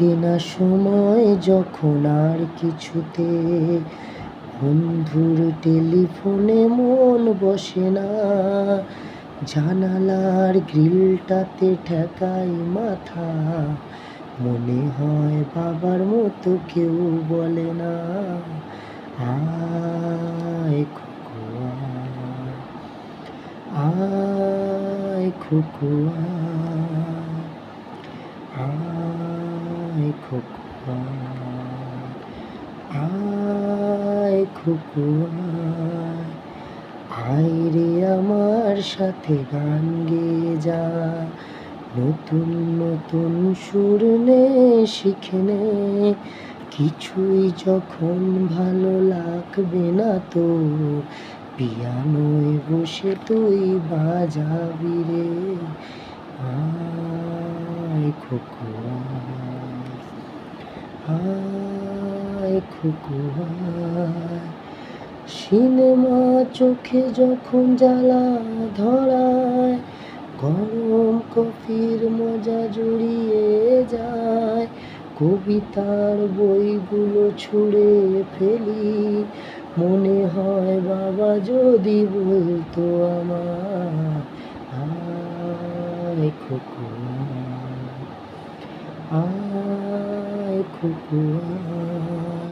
কাটে না সময় যখন আর কিছুতে, বন্ধুর টেলিফোনে মন বসে না, জানালার গ্রিলটাতে ঠেকাই মাথা, মনে হয় বাবার মতো কেউ বলে না, আয় খোকো আয় খোকো আয় খোকো আয় খোকো আয় রে আমার সাথে গান গেয়ে যা, নতুন নতুন সুর নে শিখে নে, কিছুই যখন ভালো লাগবে না তো, পিয়ানোয় বসে তুই বাজাবি রে, আয় খোকো আয় খোকো আয়। সিনেমা চোখে যখন জ্বালা ধরায়, গরম কফির মজা জুড়িয়ে যায়, কবিতার বইগুলো ছুঁড়ে ফেলি, মনে হয় বাবা যদি বলতো আমার, আয় খোকো আয় খোকো আয়।